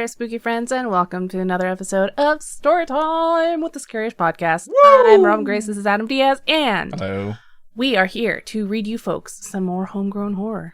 there, spooky friends, and welcome to another episode of Storytime with the Scariest Podcast. Woo! I'm Robin Grace, this is Adam Diaz, and hello. We are here to read you folks some more homegrown horror.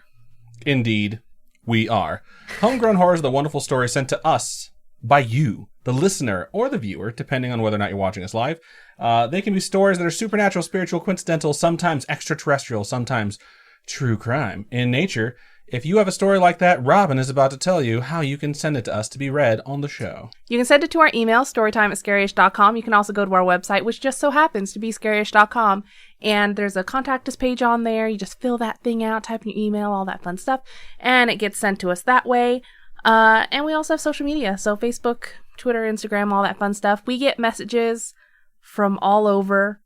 Indeed, we are. Homegrown horror is the wonderful story sent to us by you, the listener or the viewer, depending on whether or not you're watching us live. They can be stories that are supernatural, spiritual, coincidental, sometimes extraterrestrial, sometimes true crime in nature. If you have a story like that, Robin is about to tell you how you can send it to us to be read on the show. You can send it to our email, storytime@scariest.com. You can also go to our website, which just so happens to be scariest.com. And there's a contact us page on there. You just fill that thing out, type in your email, all that fun stuff. And it gets sent to us that way. And we also have social media. So Facebook, Twitter, Instagram, all that fun stuff. We get messages from all over.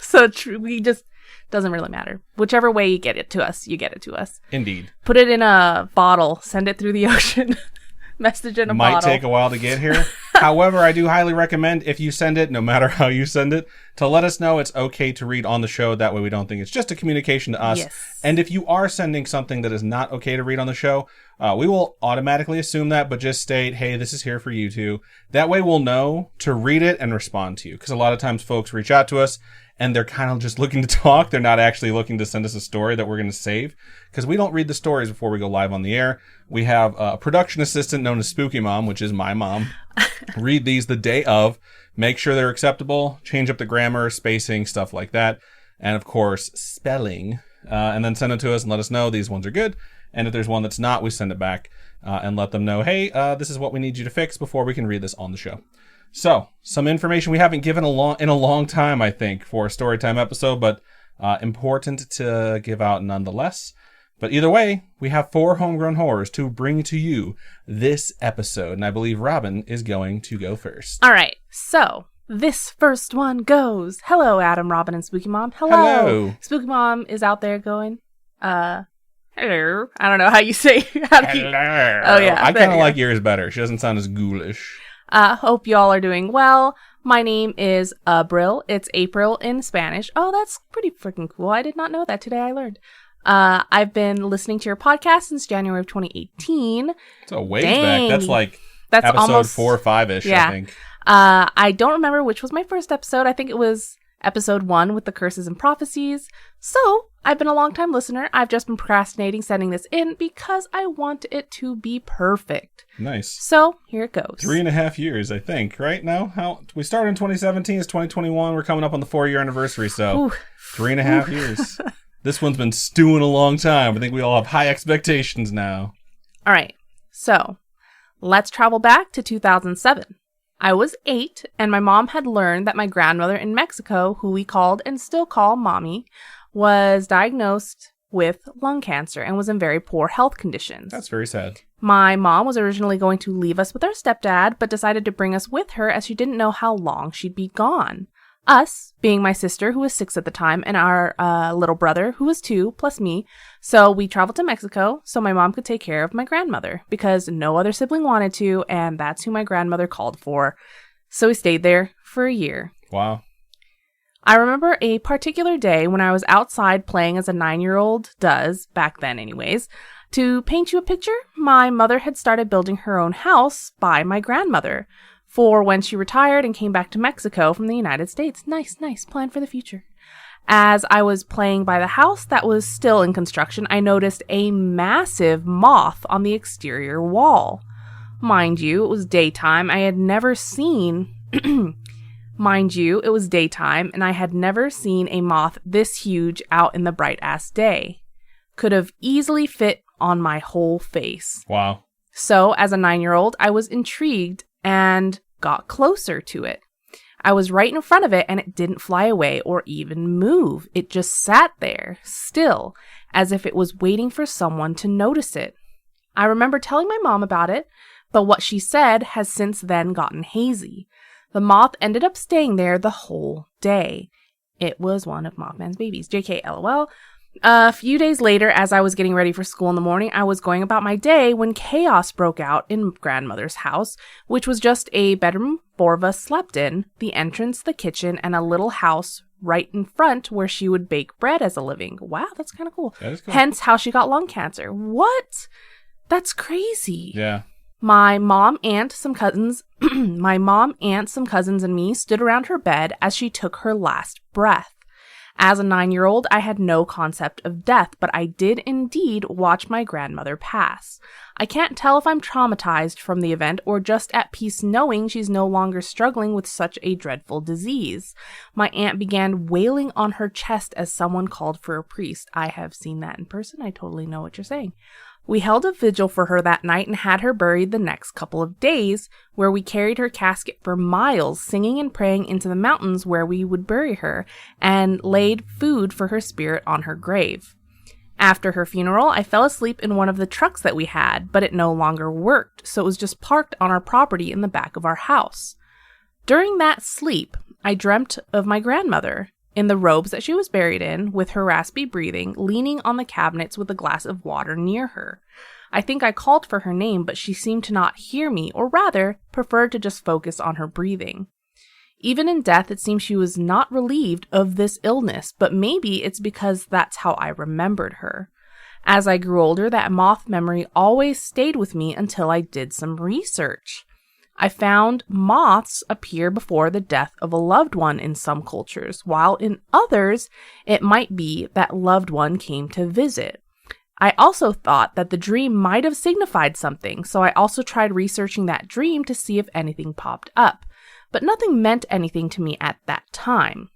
So we just... doesn't really matter. Whichever way you get it to us, you get it to us. Indeed. Put it in a bottle. Send it through the ocean. Message in a bottle. Might take a while to get here. However, I do highly recommend if you send it, no matter how you send it, to let us know it's okay to read on the show. That way we don't think it's just a communication to us. Yes. And if you are sending something that is not okay to read on the show, we will automatically assume that, but just state, hey, this is here for you too. That way we'll know to read it and respond to you. Because a lot of times folks reach out to us and they're kind of just looking to talk. They're not actually looking to send us a story that we're going to save. Because we don't read the stories before we go live on the air. We have a production assistant known as Spooky Mom, which is my mom. Read these the day of. Make sure they're acceptable. Change up the grammar, spacing, stuff like that. And of course, spelling. And then send it to us and let us know these ones are good. And if there's one that's not, we send it back and let them know, hey, this is what we need you to fix before we can read this on the show. So, some information we haven't given in a long time, I think, for a Storytime episode, but important to give out nonetheless. But either way, we have 4 homegrown horrors to bring to you this episode, and I believe Robin is going to go first. All right, so this first one goes, hello, Adam, Robin, and Spooky Mom. Hello. Spooky Mom is out there going, hello. I don't know how you say. Hello. Oh, yeah. I kind of like yours better. She doesn't sound as ghoulish. Hope y'all are doing well. My name is Abril. It's April in Spanish. Oh, that's pretty freaking cool. I did not know that. Today I learned. I've been listening to your podcast since January of 2018. So ways back. That's episode almost 4 or 5-ish, yeah. I think. I don't remember which was my first episode. I think it was episode 1 with the curses and prophecies. So I've been a long time listener. I've just been procrastinating sending this in because I want it to be perfect. Nice. So here it goes. 3.5 years, I think, right now? How we started in 2017, it's 2021. We're coming up on the 4-year anniversary, so 3.5 years. This one's been stewing a long time. I think we all have high expectations now. All right. So let's travel back to 2007. I was 8, and my mom had learned that my grandmother in Mexico, who we called and still call Mommy, was diagnosed with lung cancer and was in very poor health conditions. That's very sad. My mom was originally going to leave us with our stepdad, but decided to bring us with her as she didn't know how long she'd be gone. Us, being my sister, who was 6 at the time, and our little brother, who was 2, plus me. So we traveled to Mexico so my mom could take care of my grandmother, because no other sibling wanted to, and that's who my grandmother called for. So we stayed there for a year. Wow. I remember a particular day when I was outside playing as a 9-year-old does, back then anyways. To paint you a picture, my mother had started building her own house by my grandmother for when she retired and came back to Mexico from the United States. Nice plan for the future. As I was playing by the house that was still in construction, I noticed a massive moth on the exterior wall. Mind you, it was daytime. Mind you, it was daytime, and I had never seen a moth this huge out in the bright-ass day. Could have easily fit on my whole face. Wow. So, as a 9-year-old, I was intrigued and got closer to it. I was right in front of it, and it didn't fly away or even move. It just sat there, still, as if it was waiting for someone to notice it. I remember telling my mom about it, but what she said has since then gotten hazy. The moth ended up staying there the whole day. It was one of Mothman's babies. JK, LOL. A few days later, as I was getting ready for school in the morning, I was going about my day when chaos broke out in grandmother's house, which was just a bedroom 4 of us slept in, the entrance, the kitchen, and a little house right in front where she would bake bread as a living. Wow, that's kind of cool. That is cool. Hence how she got lung cancer. What? That's crazy. Yeah. My mom, aunt, some cousins, and me stood around her bed as she took her last breath. As a 9-year-old, I had no concept of death, but I did indeed watch my grandmother pass. I can't tell if I'm traumatized from the event or just at peace knowing she's no longer struggling with such a dreadful disease. My aunt began wailing on her chest as someone called for a priest. I have seen that in person. I totally know what you're saying. We held a vigil for her that night and had her buried the next couple of days, where we carried her casket for miles, singing and praying into the mountains where we would bury her, and laid food for her spirit on her grave. After her funeral, I fell asleep in one of the trucks that we had, but it no longer worked, so it was just parked on our property in the back of our house. During that sleep, I dreamt of my grandmother, in the robes that she was buried in, with her raspy breathing, leaning on the cabinets with a glass of water near her. I think I called for her name, but she seemed to not hear me, or rather, preferred to just focus on her breathing. Even in death, it seems she was not relieved of this illness, but maybe it's because that's how I remembered her. As I grew older, that moth memory always stayed with me until I did some research. I found moths appear before the death of a loved one in some cultures, while in others, it might be that loved one came to visit. I also thought that the dream might have signified something, so I also tried researching that dream to see if anything popped up, but nothing meant anything to me at that time.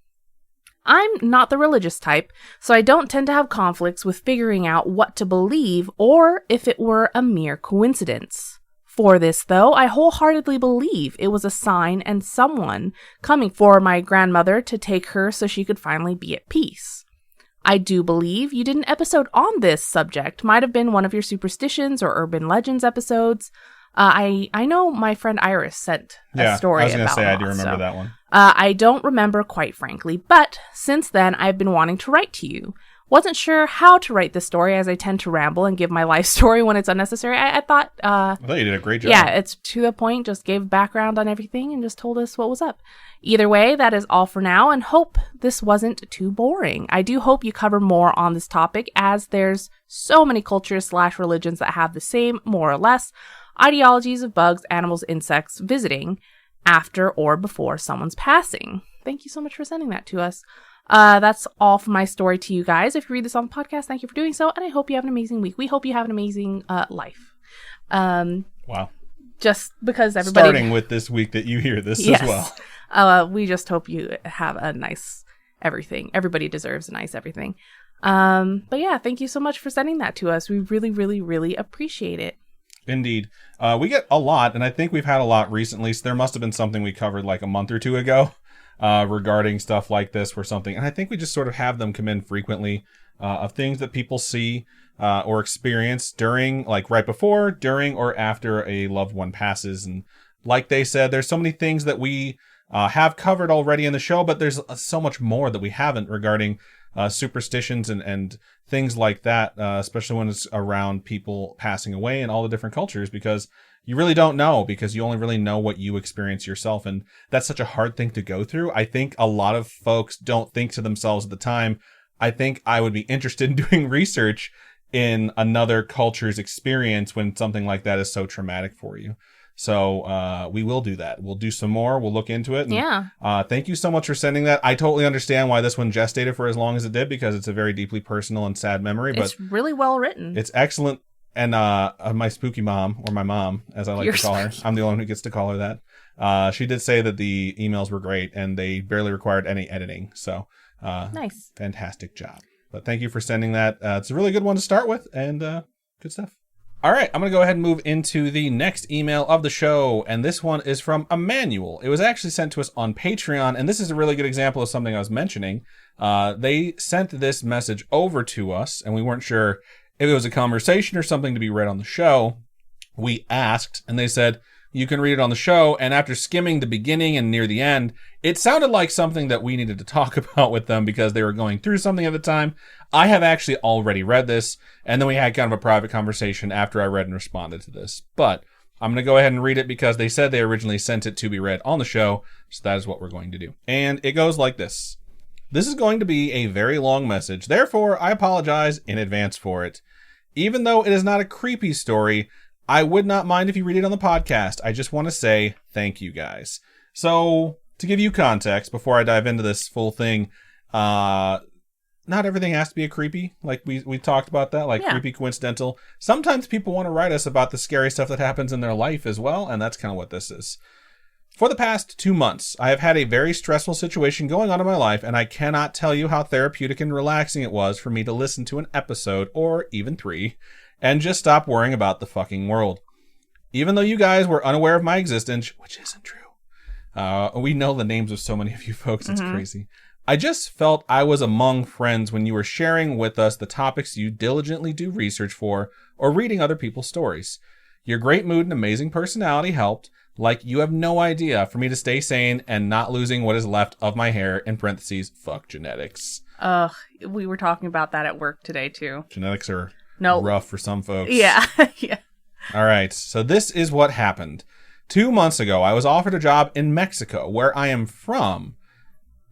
I'm not the religious type, so I don't tend to have conflicts with figuring out what to believe or if it were a mere coincidence. For this, though, I wholeheartedly believe it was a sign and someone coming for my grandmother to take her so she could finally be at peace. I do believe you did an episode on this subject, might have been one of your superstitions or urban legends episodes. I know my friend Iris sent a story about I was going to say, moths, I do remember that one. I don't remember quite frankly, but since then I've been wanting to write to you. Wasn't sure how to write this story as I tend to ramble and give my life story when it's unnecessary. I thought you did a great job. Yeah, it's to the point, just gave background on everything and just told us what was up. Either way, that is all for now and hope this wasn't too boring. I do hope you cover more on this topic as there's so many cultures / religions that have the same, more or less, ideologies of bugs, animals, insects visiting after or before someone's passing. Thank you so much for sending that to us. That's all for my story to you guys. If you read this on the podcast, thank you for doing so, and I hope you have an amazing week. We hope you have an amazing life. Wow. Just because everybody... Starting with this week that you hear this as well. We just hope you have a nice everything. Everybody deserves a nice everything. But yeah, thank you so much for sending that to us. We really, really, really appreciate it. Indeed. We get a lot, and I think we've had a lot recently, so there must have been something we covered like a month or two ago. Regarding stuff like this or something. And I think we just sort of have them come in frequently of things that people see or experience during, like right before, during, or after a loved one passes. And like they said, there's so many things that we have covered already in the show, but there's so much more that we haven't regarding superstitions and things like that, especially when it's around people passing away in all the different cultures, because you really don't know, because you only really know what you experience yourself. And that's such a hard thing to go through. I think a lot of folks don't think to themselves at the time, I think I would be interested in doing research in another culture's experience when something like that is so traumatic for you. So we will do that. We'll do some more. We'll look into it. And, thank you so much for sending that. I totally understand why this one gestated for as long as it did, because it's a very deeply personal and sad memory. But it's really well written. It's excellent. And my spooky mom, or my mom, as I like to call her. I'm the only one who gets to call her that. She did say that the emails were great and they barely required any editing. So nice. Fantastic job. But thank you for sending that. It's a really good one to start with, and good stuff. All right, I'm going to go ahead and move into the next email of the show. And this one is from Emmanuel. It was actually sent to us on Patreon. And this is a really good example of something I was mentioning. They sent this message over to us, and we weren't sure if it was a conversation or something to be read on the show. We asked, and they said, you can read it on the show. And after skimming the beginning and near the end, it sounded like something that we needed to talk about with them because they were going through something at the time. I have actually already read this, and then we had kind of a private conversation after I read and responded to this. But I'm going to go ahead and read it because they said they originally sent it to be read on the show, so that is what we're going to do. And it goes like this. This is going to be a very long message, therefore I apologize in advance for it. Even though it is not a creepy story, I would not mind if you read it on the podcast. I just want to say thank you guys. So, to give you context, before I dive into this full thing, not everything has to be a creepy. Like, we talked about that, like creepy coincidental. Sometimes people want to write us about the scary stuff that happens in their life as well, and that's kind of what this is. For the past 2 months, I have had a very stressful situation going on in my life, and I cannot tell you how therapeutic and relaxing it was for me to listen to an episode, or even 3, and just stop worrying about the fucking world. Even though you guys were unaware of my existence, which isn't true. We know the names of so many of you folks, it's crazy. I just felt I was among friends when you were sharing with us the topics you diligently do research for, or reading other people's stories. Your great mood and amazing personality helped. Like, you have no idea, for me to stay sane and not losing what is left of my hair, in parentheses, fuck genetics. We were talking about that at work today, too. Genetics are rough for some folks. Yeah, yeah. All right, so this is what happened. 2 months ago, I was offered a job in Mexico, where I am from.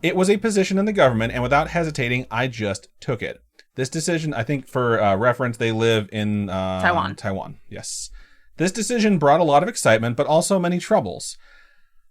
It was a position in the government, and without hesitating, I just took it. This decision, I think for reference, they live in Taiwan, yes. This decision brought a lot of excitement, but also many troubles.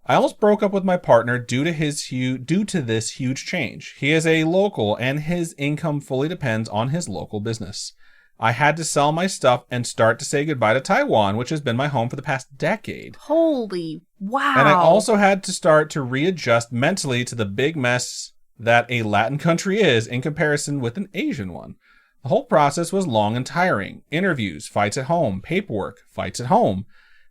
I almost broke up with my partner due to this huge change. He is a local, and his income fully depends on his local business. I had to sell my stuff and start to say goodbye to Taiwan, which has been my home for the past decade. Holy wow. And I also had to start to readjust mentally to the big mess that a Latin country is in comparison with an Asian one. The whole process was long and tiring. Interviews, fights at home, paperwork, fights at home,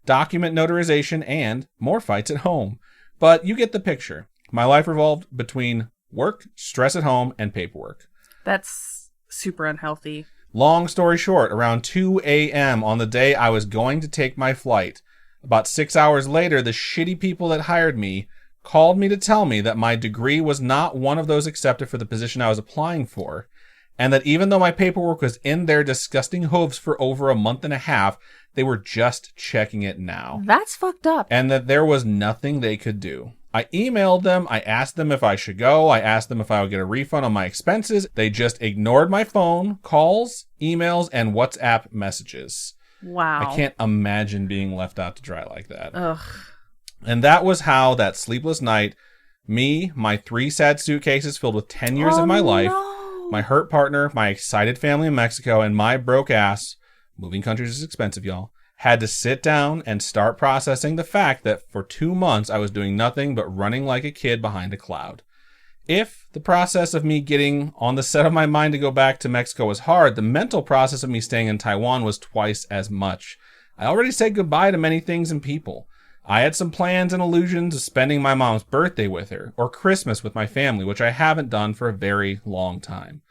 document notarization, and more fights at home. But you get the picture. My life revolved between work, stress at home, and paperwork. That's super unhealthy. Long story short, around 2 a.m. on the day I was going to take my flight, about 6 hours later, the shitty people that hired me called me to tell me that my degree was not one of those accepted for the position I was applying for, and that even though my paperwork was in their disgusting hooves for over a month and a half, they were just checking it now. That's fucked up. And that there was nothing they could do. I emailed them. I asked them if I should go. I asked them if I would get a refund on my expenses. They just ignored my phone, calls, emails, and WhatsApp messages. Wow. I can't imagine being left out to dry like that. Ugh. And that was how that sleepless night, me, my 3 sad suitcases filled with 10 years of my life, my hurt partner, my excited family in Mexico, and my broke ass, moving countries is expensive, y'all, had to sit down and start processing the fact that for 2 months I was doing nothing but running like a kid behind a cloud. If the process of me getting on the set of my mind to go back to Mexico was hard, the mental process of me staying in Taiwan was twice as much. I already said goodbye to many things and people. I had some plans and illusions of spending my mom's birthday with her, or Christmas with my family, which I haven't done for a very long time.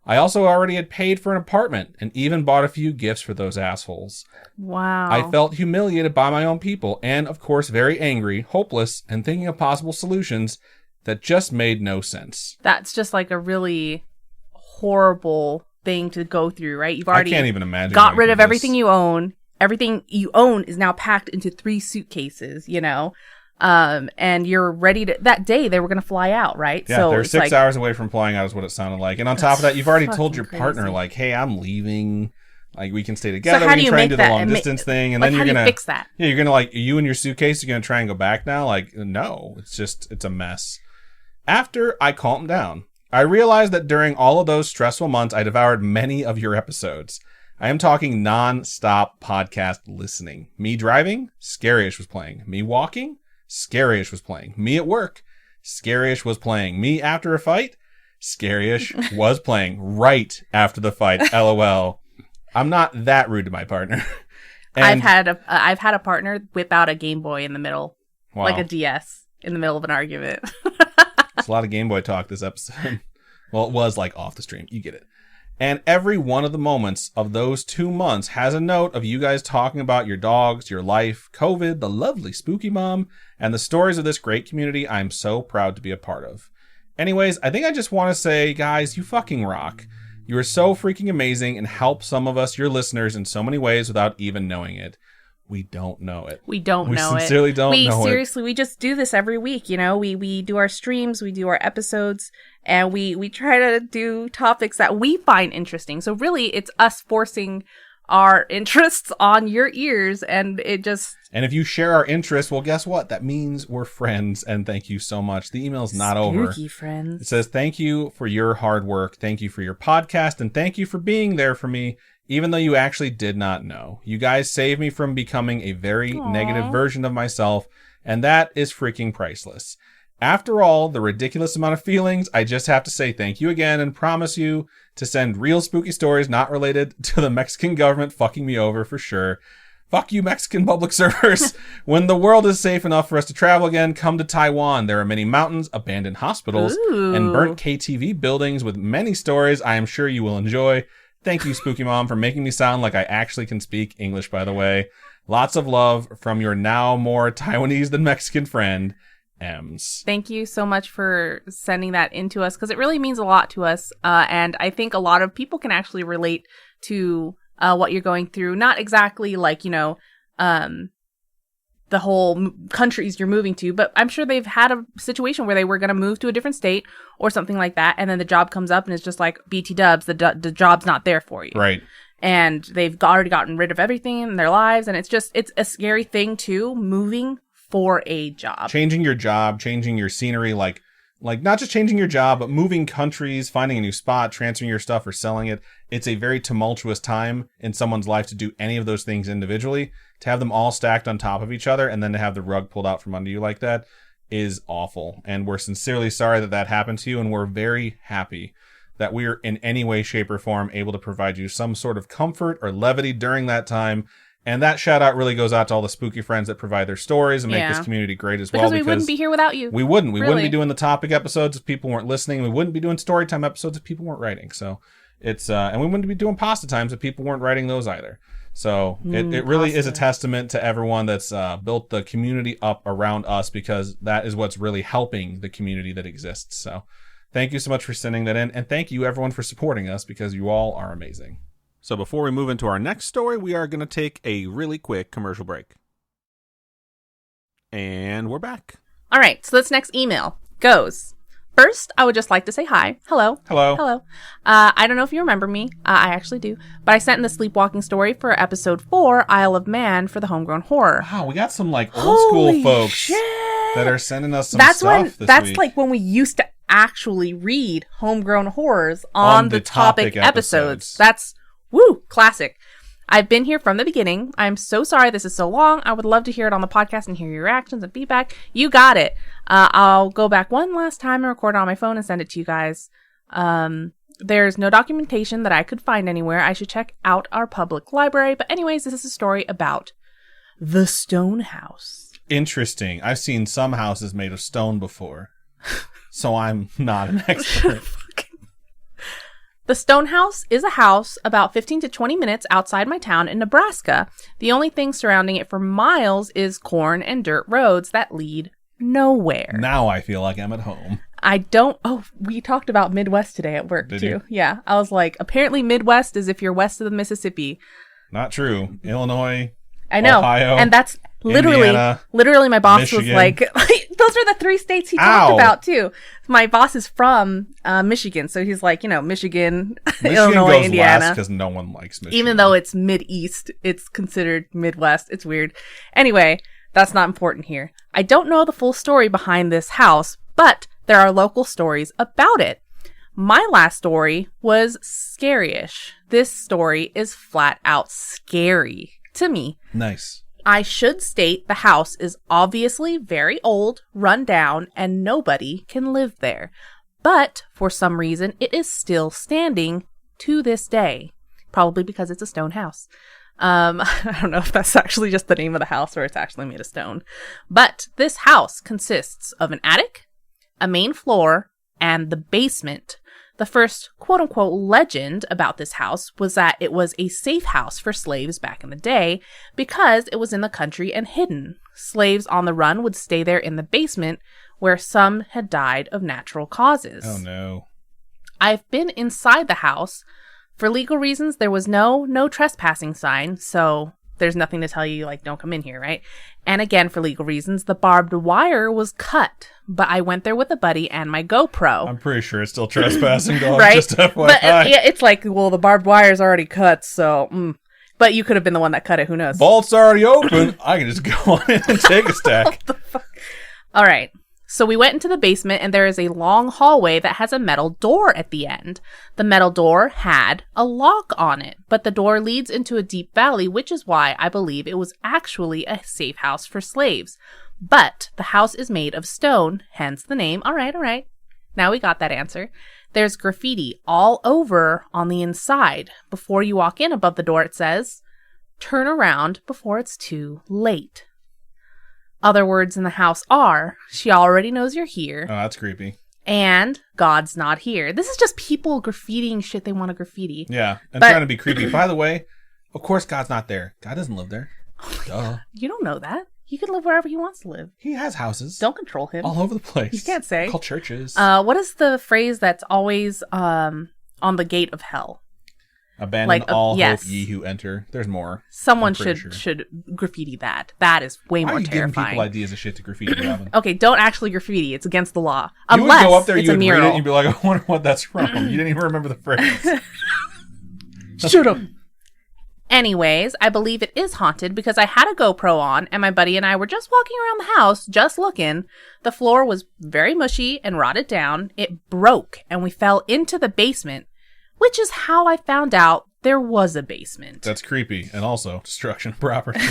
I also already had paid for an apartment and even bought a few gifts for those assholes. Wow. I felt humiliated by my own people and, of course, very angry, hopeless, and thinking of possible solutions that just made no sense. That's just like a really horrible thing to go through, right? You've already I can't even imagine got rid of everything you own. Everything you own is now packed into 3 suitcases, you know? And you're ready to, that day they were going to fly out, right? Yeah, so they're 6 hours away from flying out is what it sounded like. And on top of that, you've already told your partner, crazy. like, hey, I'm leaving. Like, we can stay together. So how we do can you try and make do the that long and distance thing. And like, then you're how going do to you fix that? Yeah, you're going to, like, you and your suitcase, you're going to try and go back now? Like, no, it's a mess. After I calmed down, I realized that during all of those stressful months, I devoured many of your episodes. I am talking non-stop podcast listening. Me driving, Scary-ish was playing. Me walking, Scary-ish was playing. Me at work, Scary-ish was playing. Me after a fight, Scary-ish was playing right after the fight. LOL. I'm not that rude to my partner. And I've had a partner whip out a Game Boy in the middle, wow. like a DS in the middle of an argument. It's a lot of Game Boy talk this episode. Well, it was like off the stream. You get it. And every one of the moments of those 2 months has a note of you guys talking about your dogs, your life, COVID, the lovely spooky mom, and the stories of this great community I'm so proud to be a part of. Anyways, I think I just want to say, guys, you fucking rock. You are so freaking amazing and help some of us, your listeners, in so many ways without even knowing it. We don't know it. We don't know it. We sincerely don't know it. Seriously, we just do this every week, you know? We do our streams, we do our episodes, and we try to do topics that we find interesting. So really, it's us forcing our interests on your ears, and it just... And if you share our interests, well, guess what? That means we're friends, and thank you so much. The email's not over. Spooky friends. It says, thank you for your hard work. Thank you for your podcast, and thank you for being there for me, even though you actually did not know. You guys saved me from becoming a very negative version of myself, and that is freaking priceless. After all the ridiculous amount of feelings, I just have to say thank you again and promise you to send real spooky stories not related to the Mexican government fucking me over for sure. Fuck you, Mexican public servers. When the world is safe enough for us to travel again, come to Taiwan. There are many mountains, abandoned hospitals, and burnt KTV buildings with many stories I am sure you will enjoy. Thank you, Spooky Mom, for making me sound like I actually can speak English, by the way. Lots of love from your now more Taiwanese than Mexican friend, Ems. Thank you so much for sending that in to us, because it really means a lot to us. And I think a lot of people can actually relate to what you're going through. Not exactly like, the whole countries you're moving to, but I'm sure they've had a situation where they were going to move to a different state or something like that. And then the job comes up and it's just like, BT dubs, the job's not there for you. Right. And they've already gotten rid of everything in their lives. And it's a scary thing too, moving for a job. Changing your job, changing your scenery, like not just changing your job, but moving countries, finding a new spot, transferring your stuff or selling it. It's a very tumultuous time in someone's life to do any of those things individually. To have them all stacked on top of each other and then to have the rug pulled out from under you like that is awful. And we're sincerely sorry that happened to you. And we're very happy that we are in any way, shape, or form able to provide you some sort of comfort or levity during that time. And that shout out really goes out to all the spooky friends that provide their stories and make this community great as well. Because we wouldn't be here without you. We wouldn't. We wouldn't be doing the topic episodes if people weren't listening. We wouldn't be doing Storytime episodes if people weren't writing. So it's, and we wouldn't be doing Pasta Times if people weren't writing those either. So it really is a testament to everyone that's built the community up around us, because that is what's really helping the community that exists. So thank you so much for sending that in. And thank you everyone for supporting us, because you all are amazing. So before we move into our next story, we are going to take a really quick commercial break. And we're back. All right, so this next email goes. First, I would just like to say hi. Hello. Hello. Hello. I don't know if you remember me. I actually do. But I sent in the sleepwalking story for episode 4, Isle of Man, for the Homegrown Horror. Wow, we got some like old school folks that are sending us some stuff this week. Like when we used to actually read Homegrown Horrors on the topic episodes. That's... Woo! Classic. I've been here from the beginning. I'm so sorry this is so long. I would love to hear it on the podcast and hear your reactions and feedback. You got it. I'll go back one last time and record it on my phone and send it to you guys. There's no documentation that I could find anywhere. I should check out our public library. But anyways, this is a story about the Stone House. Interesting. I've seen some houses made of stone before. So I'm not an expert. The Stone House is a house about 15 to 20 minutes outside my town in Nebraska. The only thing surrounding it for miles is corn and dirt roads that lead nowhere. Now I feel like I'm at home. We talked about Midwest today at work Did too. You? Yeah. I was like, apparently Midwest is if you're west of the Mississippi. Not true. Illinois, I know. Ohio, and that's Indiana, literally my boss Michigan. was like, those are the 3 states he talked about too. My boss is from Michigan, so he's like, Michigan, Illinois, goes Indiana. Because no one likes Michigan. Even though it's Mid-East, it's considered Midwest. It's weird. Anyway, that's not important here. I don't know the full story behind this house, but there are local stories about it. My last story was scary-ish. This story is flat out scary to me. Nice. I should state the house is obviously very old, run down, and nobody can live there. But for some reason, it is still standing to this day. Probably because it's a stone house. I don't know if that's actually just the name of the house or it's actually made of stone. But this house consists of an attic, a main floor, and the basement. The first quote-unquote legend about this house was that it was a safe house for slaves back in the day because it was in the country and hidden. Slaves on the run would stay there in the basement where some had died of natural causes. Oh, no. I've been inside the house. For legal reasons, there was no trespassing sign, so there's nothing to tell you, like, don't come in here, right? And again, for legal reasons, the barbed wire was cut, but I went there with a buddy and my GoPro. I'm pretty sure it's still trespassing, dog. Right? Just FYI. But it's like, well, the barbed wire is already cut, so... But you could have been the one that cut it. Who knows? Vault's already open. I can just go on in and take a stack. What the fuck? All right. So we went into the basement, and there is a long hallway that has a metal door at the end. The metal door had a lock on it, but the door leads into a deep valley, which is why I believe it was actually a safe house for slaves. But the house is made of stone, hence the name. All right. Now we got that answer. There's graffiti all over on the inside. Before you walk in, above the door, it says, "Turn around before it's too late." Other words in the house are, "She already knows you're here," Oh, that's creepy. and "God's not here." This is just people graffitiing shit they want to graffiti. Yeah, and But- trying to be creepy. By the way, of course God's not there. God doesn't live there. Duh. You don't know that. He can live wherever he wants to live. He has houses Don't control him. all over the place. You can't say. Called churches. What is the phrase that's always on the gate of hell? Abandon like, all yes. hope ye who enter. There's more. Someone I'm pretty should graffiti that. That is way Why more are you giving terrifying. people ideas of shit to graffiti, Robin? Okay, don't actually graffiti. It's against the law. You would Unless go up there, it's you a would read mural. it, and you'd be like, I wonder what that's from. You didn't even remember the phrase. Shut up. Anyways, I believe it is haunted because I had a GoPro on and my buddy and I were just walking around the house, just looking. The floor was very mushy and rotted down. It broke and we fell into the basement, which is how I found out there was a basement. That's creepy. And also, destruction of property.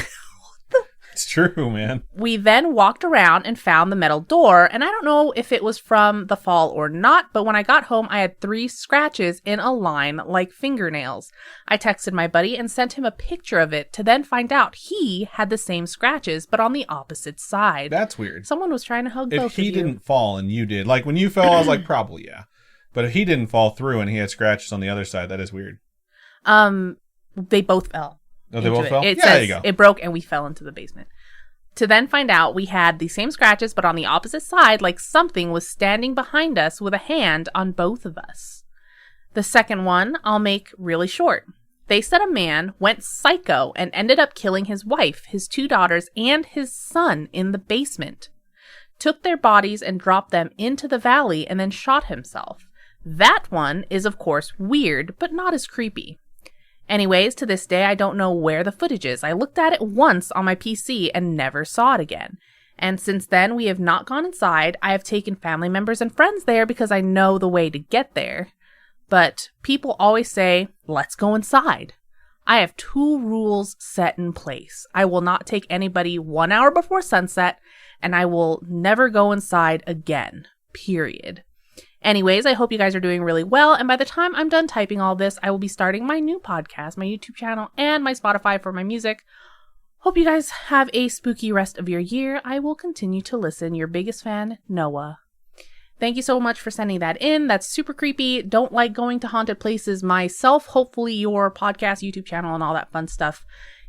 It's true, man. We then walked around and found the metal door, and I don't know if it was from the fall or not, but when I got home, I had 3 scratches in a line like fingernails. I texted my buddy and sent him a picture of it to then find out he had the same scratches, but on the opposite side. That's weird. Someone was trying to hug both If he of you. didn't fall and you did, like when you fell, I was like, probably yeah. But if he didn't fall through and he had scratches on the other side, that is weird. They both fell. Oh, they into both it. fell? It Yeah, says there you go. it broke and we fell into the basement. To then find out we had the same scratches, but on the opposite side, like something was standing behind us with a hand on both of us. The second one I'll make really short. They said a man went psycho and ended up killing his wife, his 2 daughters, and his son in the basement. Took their bodies and dropped them into the valley and then shot himself. That one is, of course, weird, but not as creepy. Anyways, to this day, I don't know where the footage is. I looked at it once on my PC and never saw it again. And since then, we have not gone inside. I have taken family members and friends there because I know the way to get there. But people always say, let's go inside. I have 2 rules set in place. I will not take anybody 1 hour before sunset, and I will never go inside again. Period. Anyways, I hope you guys are doing really well, and by the time I'm done typing all this, I will be starting my new podcast, my YouTube channel, and my Spotify for my music. Hope you guys have a spooky rest of your year. I will continue to listen. Your biggest fan, Noah. Thank you so much for sending that in. That's super creepy. Don't like going to haunted places myself. Hopefully your podcast, YouTube channel, and all that fun stuff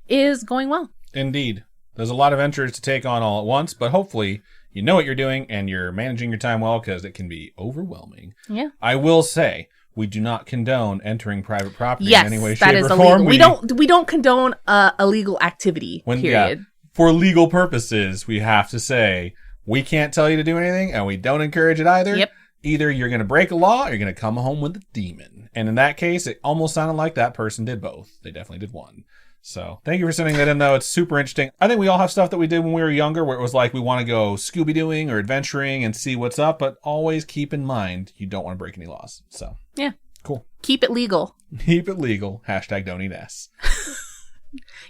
is going well. Indeed. There's a lot of ventures to take on all at once, but hopefully you know what you're doing and you're managing your time well, because it can be overwhelming. Yeah. I will say, we do not condone entering private property Yes, in any way, that shape, is or illegal. form. We don't condone illegal activity. Period. For legal purposes, we have to say we can't tell you to do anything, and we don't encourage it either. Yep. Either you're going to break a law, or you're going to come home with a demon. And in that case, it almost sounded like that person did both. They definitely did one. So thank you for sending that in, though. It's super interesting. I think we all have stuff that we did when we were younger where it was like we want to go Scooby-Dooing or adventuring and see what's up, but always keep in mind you don't want to break any laws. So Yeah. cool. Keep it legal. Keep it legal. Hashtag don't eat ass.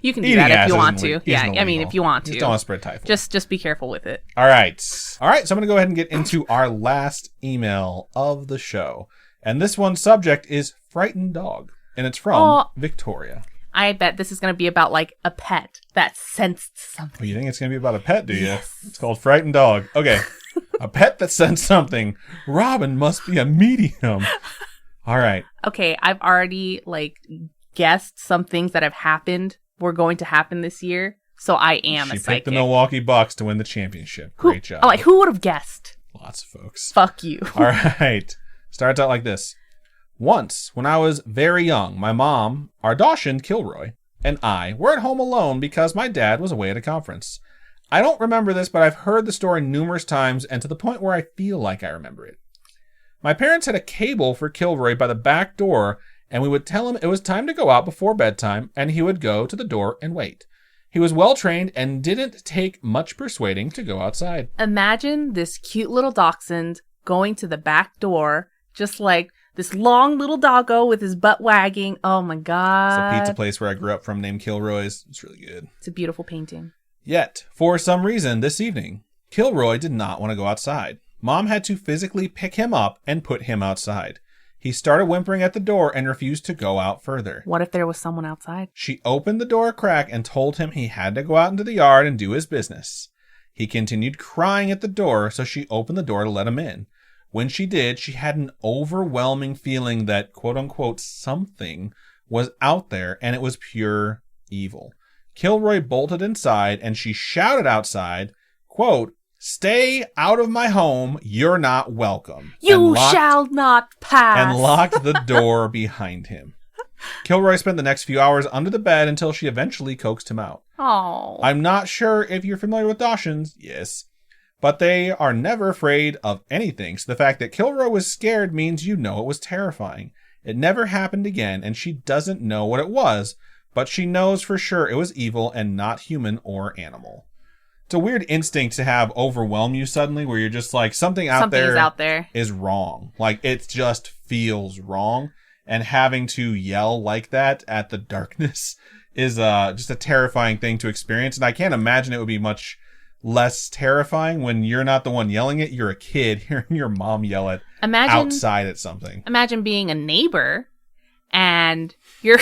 You can do Eating that ass if you want isn't to. le- Yeah, isn't I mean, illegal. if you want to. Just don't want to spread typhoid. Just be careful with it. All right. So I'm going to go ahead and get into our last email of the show. And this one's subject is Frightened Dog. And it's from Victoria. I bet this is going to be about like a pet that sensed something. Oh, you think it's going to be about a pet, do you? Yes. It's called Frightened Dog. Okay. A pet that sensed something. Robin must be a medium. All right. Okay, I've already like guessed some things that have happened were going to happen this year. So I am She a picked psychic. the Milwaukee Bucks to win the championship. Great job. Who would have guessed? Lots of folks. Fuck you. All right. Starts out like this. Once, when I was very young, my mom, Ardashan Kilroy, and I were at home alone because my dad was away at a conference. I don't remember this, but I've heard the story numerous times and to the point where I feel like I remember it. My parents had a cable for Kilroy by the back door, and we would tell him it was time to go out before bedtime, and he would go to the door and wait. He was well trained and didn't take much persuading to go outside. Imagine this cute little dachshund going to the back door, just like this long little doggo with his butt wagging. Oh my God. It's a pizza place where I grew up from named Kilroy's. It's really good. It's a beautiful painting. Yet, for some reason this evening, Kilroy did not want to go outside. Mom had to physically pick him up and put him outside. He started whimpering at the door and refused to go out further. What if there was someone outside? She opened the door a crack and told him he had to go out into the yard and do his business. He continued crying at the door, so she opened the door to let him in. When she did, she had an overwhelming feeling that, quote-unquote, something was out there, and it was pure evil. Kilroy bolted inside, and she shouted outside, quote, "Stay out of my home, you're not welcome." You shall not pass. And locked the door behind him. Kilroy spent the next few hours under the bed until she eventually coaxed him out. Oh. I'm not sure if you're familiar with Dachshunds. Yes. But they are never afraid of anything, so the fact that Kilroy was scared means you know it was terrifying. It never happened again, and she doesn't know what it was, but she knows for sure it was evil and not human or animal. It's a weird instinct to have overwhelm you suddenly, where you're just like, something out there is wrong. Like, it just feels wrong, and having to yell like that at the darkness is just a terrifying thing to experience, and I can't imagine it would be much less terrifying when you're not the one yelling it. You're a kid hearing your mom yell it outside at something. Imagine being a neighbor and you're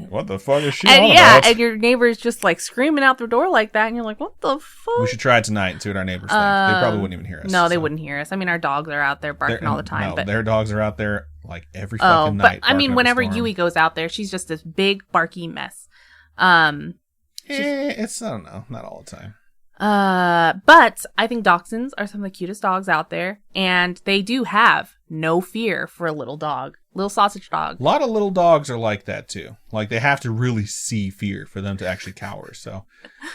what the fuck is she on about? And your neighbor's just like screaming out the door like that, and you're like, what the fuck? We should try it tonight and see what our neighbors think. They probably wouldn't even hear us. No, they wouldn't hear us. I mean, our dogs are out there barking all the time. No, but their dogs are out there like every fucking night. But I mean, whenever Yui goes out there, she's just this big barky mess. It's, I don't know, not all the time. But I think dachshunds are some of the cutest dogs out there, and they do have no fear for a little dog, little sausage dog. A lot of little dogs are like that too. Like, they have to really see fear for them to actually cower. So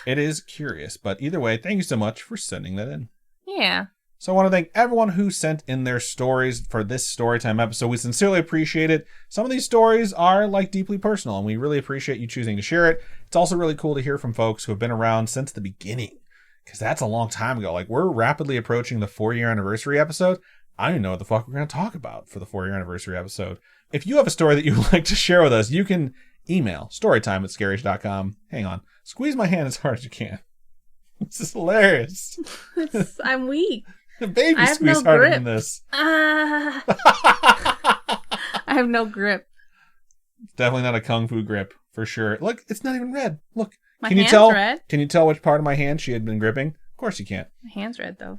it is curious, but either way, thank you so much for sending that in. Yeah. So I want to thank everyone who sent in their stories for this Storytime episode. We sincerely appreciate it. Some of these stories are like deeply personal, and we really appreciate you choosing to share it. It's also really cool to hear from folks who have been around since the beginning, because that's a long time ago. Like, we're rapidly approaching the 4-year anniversary episode. I don't even know what the fuck we're going to talk about for the 4-year anniversary episode. If you have a story that you would like to share with us, you can email storytime@scarish.com. Hang on. Squeeze my hand as hard as you can. This is hilarious. I'm weak. The baby squeeze harder than this. I have no grip. It's definitely not a kung fu grip, for sure. Look, it's not even red. Look. My hand's red. Can you tell which part of my hand she had been gripping? Of course you can't. My hand's red, though.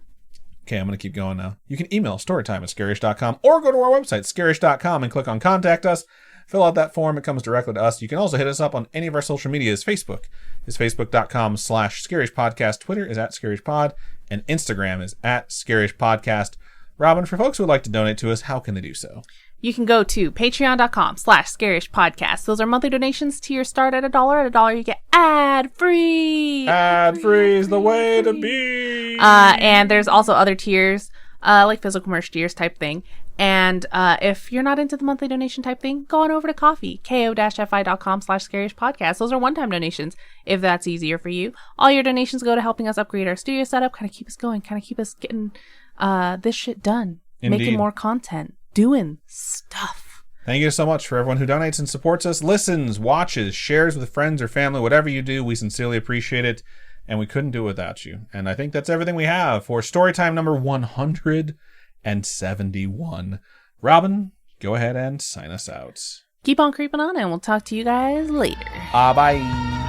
Okay, I'm going to keep going now. You can email storytime@scarish.com or go to our website, scarish.com, and click on Contact Us. Fill out that form. It comes directly to us. You can also hit us up on any of our social medias. Facebook is facebook.com/scarishpodcast. Twitter is @scarishpod. And Instagram is @scarishpodcast. Robin, for folks who would like to donate to us, how can they do so? You can go to patreon.com/scarishpodcast. Those are monthly donations. Tiers start at $1. At $1, you get ad-free. Ad-free is the way to be. And there's also other tiers, like physical merch tiers type thing. And if you're not into the monthly donation type thing, go on over to Ko-fi, ko-fi.com/scarishpodcast. Those are one-time donations, if that's easier for you. All your donations go to helping us upgrade our studio setup, kind of keep us going, kind of keep us getting this shit done. Indeed. Making more content, doing stuff. Thank you so much for everyone who donates and supports us, listens, watches, shares with friends or family, whatever you do. We sincerely appreciate it, and we couldn't do it without you. And I think that's everything we have for Storytime number 171. Robin, go ahead and sign us out. Keep on creeping on, and we'll talk to you guys later. Bye.